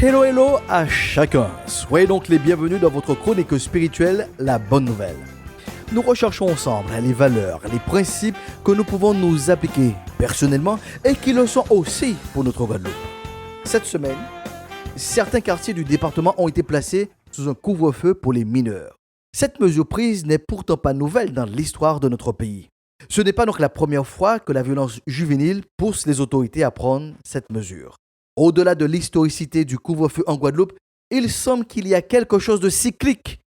Hello hello à chacun. Soyez donc les bienvenus dans votre chronique spirituelle La Bonne Nouvelle. Nous recherchons ensemble les valeurs, les principes que nous pouvons nous appliquer personnellement et qui le sont aussi pour notre Guadeloupe. Cette semaine, certains quartiers du département ont été placés sous un couvre-feu pour les mineurs. Cette mesure prise n'est pourtant pas nouvelle dans l'histoire de notre pays. Ce n'est pas donc la première fois que la violence juvénile pousse les autorités à prendre cette mesure. Au-delà de l'historicité du couvre-feu en Guadeloupe, il semble qu'il y a quelque chose de cyclique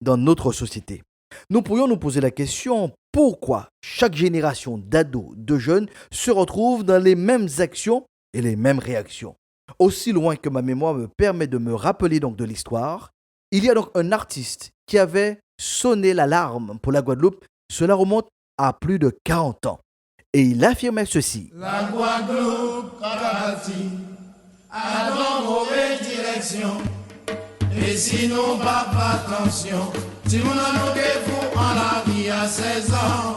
dans notre société. Nous pourrions nous poser la question, pourquoi chaque génération d'ados, de jeunes se retrouve dans les mêmes actions et les mêmes réactions? Aussi loin que ma mémoire me permet de me rappeler donc de l'histoire, il y a donc un artiste qui avait sonné l'alarme pour la Guadeloupe. Cela remonte à plus de 40 ans. Et il affirmait ceci. La Guadeloupe partie à dans mauvaise direction. Et si nous pas attention, si nous n'en fou en la vie à 16 ans,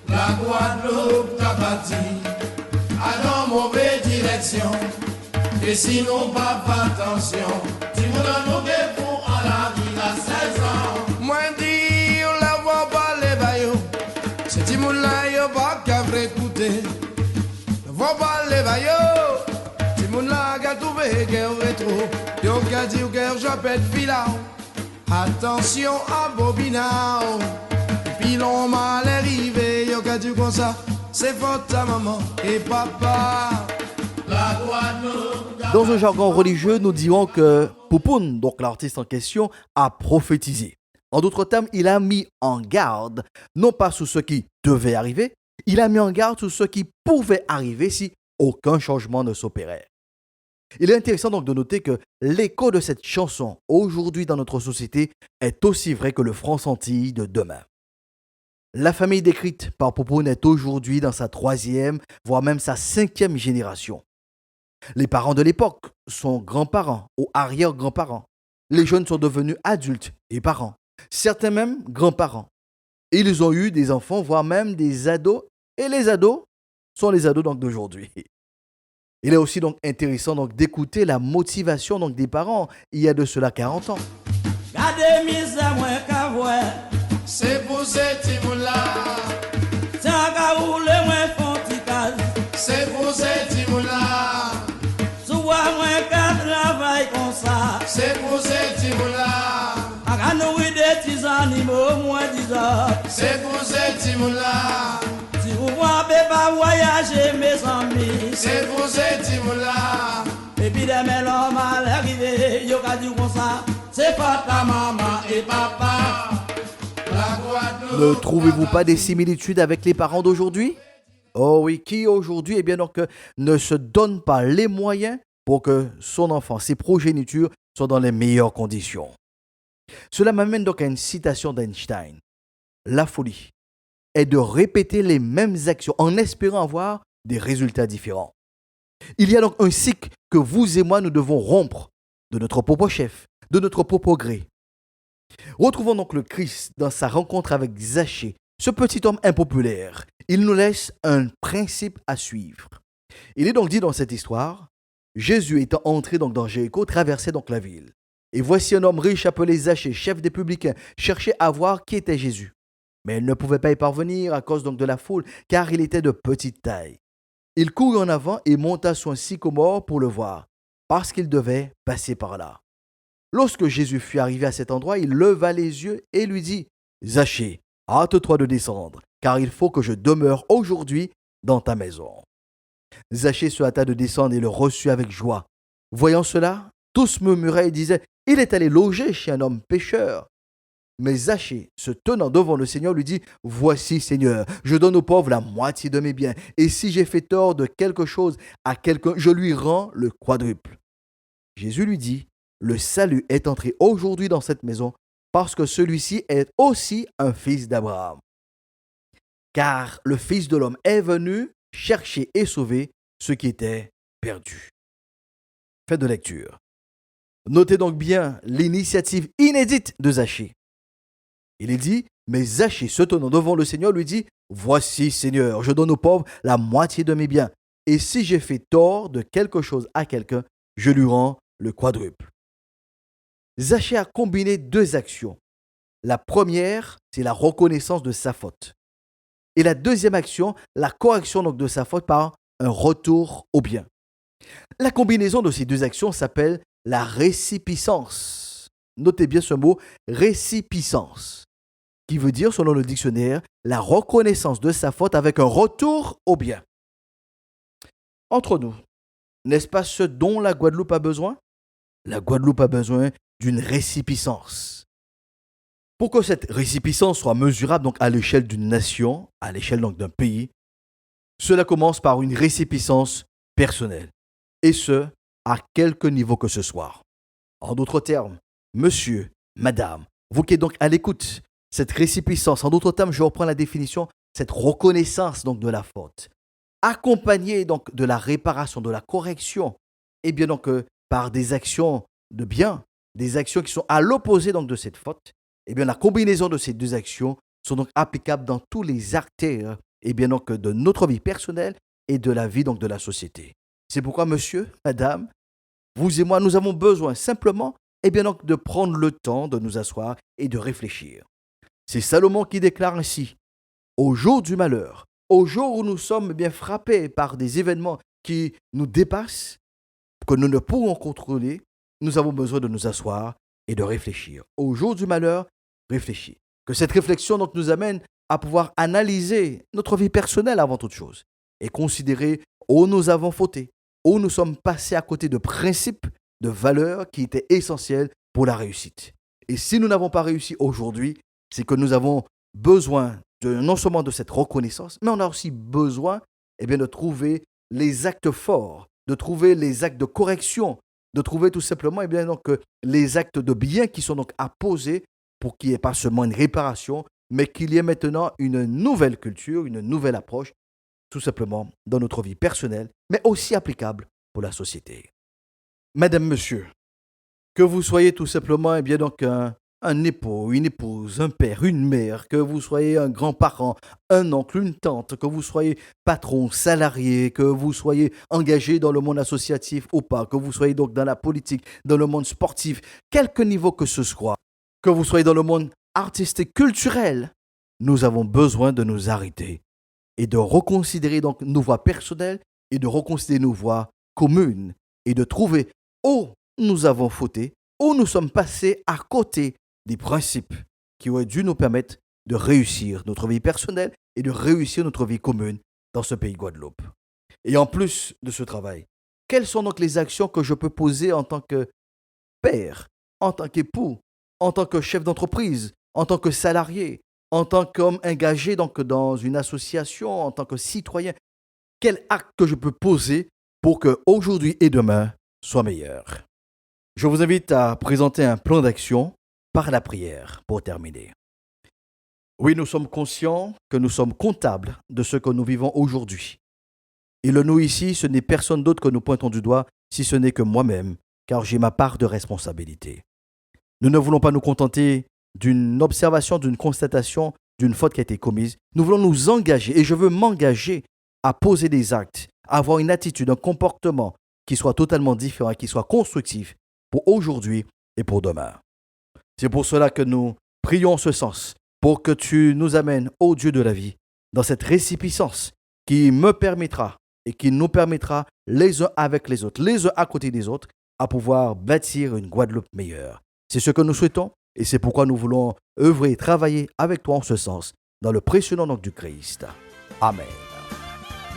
la Guadeloupe partie à dans mauvaise direction. Et si nous pas attention, si nous n'en fou en la vie à 16 ans, moi dis on la voit pas les baillots, c'est Timoun-là y'a pas qu'à vrai écouter, ne voit pas les baillots. Attention à Bobina, puis l'on mal arrivé, yo qu'a dit comme ça, c'est votre maman et papa. La Guadeloupe. Dans un jargon religieux, nous dirons que Poupoune, donc l'artiste en question, a prophétisé. En d'autres termes, il a mis en garde, non pas sur ce qui devait arriver, il a mis en garde sur ce qui pouvait arriver si aucun changement ne s'opérait. Il est intéressant donc de noter que l'écho de cette chanson aujourd'hui dans notre société est aussi vrai que le franc-senti de demain. La famille décrite par Poupoune est aujourd'hui dans sa 3e, voire même sa 5e génération. Les parents de l'époque sont grands-parents ou arrière-grands-parents. Les jeunes sont devenus adultes et parents. Certains même grands-parents. Ils ont eu des enfants, voire même des ados. Et les ados sont les ados donc d'aujourd'hui. Il est aussi donc intéressant donc d'écouter la motivation donc des parents il y a de cela 40 ans. C'est pour ces Timoun-là. C'est pour ces Timoun-là. C'est pour ces Timoun-là. C'est pour ces Timoun-là. Si vous voyez pas voyager mes amis, c'est pour ces Timoun-là. Et puis demain l'homme mal arrivé, yo qu'a dit comme ça, c'est pas ta maman et papa. La Guadeloupe. Ne trouvez-vous pas des similitudes avec les parents d'aujourd'hui? Oh oui, qui aujourd'hui bien donc ne se donne pas les moyens pour que son enfant, ses progénitures soient dans les meilleures conditions. Cela m'amène donc à une citation d'Einstein. La folie est de répéter les mêmes actions en espérant avoir des résultats différents. Il y a donc un cycle que vous et moi nous devons rompre de notre propre chef, de notre propre gré. Retrouvons donc le Christ dans sa rencontre avec Zachée, ce petit homme impopulaire. Il nous laisse un principe à suivre. Il est donc dit dans cette histoire, Jésus étant entré donc dans Jéricho, traversait donc la ville. Et voici un homme riche appelé Zachée, chef des publicains, cherchait à voir qui était Jésus. Mais il ne pouvait pas y parvenir à cause donc de la foule, car il était de petite taille. Il courut en avant et monta sur un sycomore pour le voir, parce qu'il devait passer par là. Lorsque Jésus fut arrivé à cet endroit, il leva les yeux et lui dit, « Zachée, hâte-toi de descendre, car il faut que je demeure aujourd'hui dans ta maison. » Zachée se hâta de descendre et le reçut avec joie. Voyant cela, tous murmuraient et disaient, « Il est allé loger chez un homme pécheur. » Mais Zachée, se tenant devant le Seigneur, lui dit, « Voici, Seigneur, je donne aux pauvres la moitié de mes biens, et si j'ai fait tort de quelque chose à quelqu'un, je lui rends le quadruple. » Jésus lui dit, « Le salut est entré aujourd'hui dans cette maison, parce que celui-ci est aussi un fils d'Abraham. Car le Fils de l'homme est venu chercher et sauver ce qui était perdu. » Fin de lecture. Notez donc bien l'initiative inédite de Zachée. Il est dit, mais Zachée, se tenant devant le Seigneur, lui dit, voici, Seigneur, je donne aux pauvres la moitié de mes biens. Et si j'ai fait tort de quelque chose à quelqu'un, je lui rends le quadruple. Zachée a combiné deux actions. La première, c'est la reconnaissance de sa faute. Et la deuxième action, la correction donc de sa faute par un retour au bien. La combinaison de ces deux actions s'appelle la récipiscence. Notez bien ce mot, récipiscence, qui veut dire, selon le dictionnaire, la reconnaissance de sa faute avec un retour au bien. Entre nous, n'est-ce pas ce dont la Guadeloupe a besoin? La Guadeloupe a besoin d'une récipiscence. Pour que cette récipiscence soit mesurable donc à l'échelle d'une nation, à l'échelle donc d'un pays, cela commence par une récipiscence personnelle. Et ce, à quelque niveau que ce soit. En d'autres termes, monsieur, madame, vous qui êtes donc à l'écoute, cette récipiscence, en d'autres termes, je reprends la définition, cette reconnaissance donc de la faute, accompagnée donc de la réparation, de la correction, et bien donc par des actions de bien, des actions qui sont à l'opposé donc de cette faute, et bien la combinaison de ces deux actions sont donc applicables dans tous les artères, et bien donc de notre vie personnelle et de la vie donc de la société. C'est pourquoi, monsieur, madame, vous et moi, nous avons besoin simplement et bien donc, de prendre le temps de nous asseoir et de réfléchir. C'est Salomon qui déclare ainsi, « Au jour du malheur, au jour où nous sommes bien frappés par des événements qui nous dépassent, que nous ne pouvons contrôler, nous avons besoin de nous asseoir et de réfléchir. Au jour du malheur, réfléchis. » Que cette réflexion donc, nous amène à pouvoir analyser notre vie personnelle avant toute chose et considérer où nous avons fauté, où nous sommes passés à côté de principes, de valeurs qui étaient essentielles pour la réussite. Et si nous n'avons pas réussi aujourd'hui, c'est que nous avons besoin non seulement de cette reconnaissance, mais on a aussi besoin de trouver les actes forts, de trouver les actes de correction, de trouver tout simplement les actes de bien qui sont donc à poser pour qu'il n'y ait pas seulement une réparation, mais qu'il y ait maintenant une nouvelle culture, une nouvelle approche, tout simplement dans notre vie personnelle, mais aussi applicable pour la société. Madame, monsieur, que vous soyez tout simplement un époux, une épouse, un père, une mère, que vous soyez un grand-parent, un oncle, une tante, que vous soyez patron, salarié, que vous soyez engagé dans le monde associatif ou pas, que vous soyez donc dans la politique, dans le monde sportif, quelque niveau que ce soit, que vous soyez dans le monde artistique, culturel, nous avons besoin de nous arrêter et de reconsidérer donc nos voies personnelles et de reconsidérer nos voies communes et de trouver où nous avons fauté, où nous sommes passés à côté des principes qui auraient dû nous permettre de réussir notre vie personnelle et de réussir notre vie commune dans ce pays Guadeloupe. Et en plus de ce travail, quelles sont donc les actions que je peux poser en tant que père, en tant qu'époux, en tant que chef d'entreprise, en tant que salarié, en tant qu'homme engagé donc dans une association, en tant que citoyen? Quel acte que je peux poser pour que aujourd'hui et demain soient meilleurs? Je vous invite à présenter un plan d'action par la prière pour terminer. Oui, nous sommes conscients que nous sommes comptables de ce que nous vivons aujourd'hui. Et le nous ici, ce n'est personne d'autre que nous pointons du doigt, si ce n'est que moi-même, car j'ai ma part de responsabilité. Nous ne voulons pas nous contenter d'une observation, d'une constatation, d'une faute qui a été commise. Nous voulons nous engager, et je veux m'engager à poser des actes, à avoir une attitude, un comportement qui soit totalement différent, qui soit constructif pour aujourd'hui et pour demain. C'est pour cela que nous prions en ce sens, pour que tu nous amènes, ô Dieu de la vie, dans cette récipiscence qui me permettra et qui nous permettra les uns avec les uns à côté des autres, à pouvoir bâtir une Guadeloupe meilleure. C'est ce que nous souhaitons et c'est pourquoi nous voulons œuvrer et travailler avec toi en ce sens, dans le précieux nom du Christ. Amen.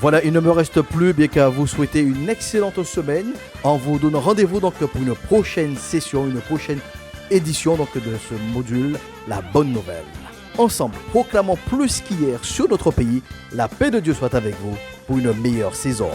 Voilà, il ne me reste plus bien qu'à vous souhaiter une excellente semaine en vous donnant rendez-vous donc pour une prochaine session, une prochaine édition donc de ce module La Bonne Nouvelle. Ensemble, proclamons plus qu'hier sur notre pays, la paix de Dieu soit avec vous pour une meilleure saison.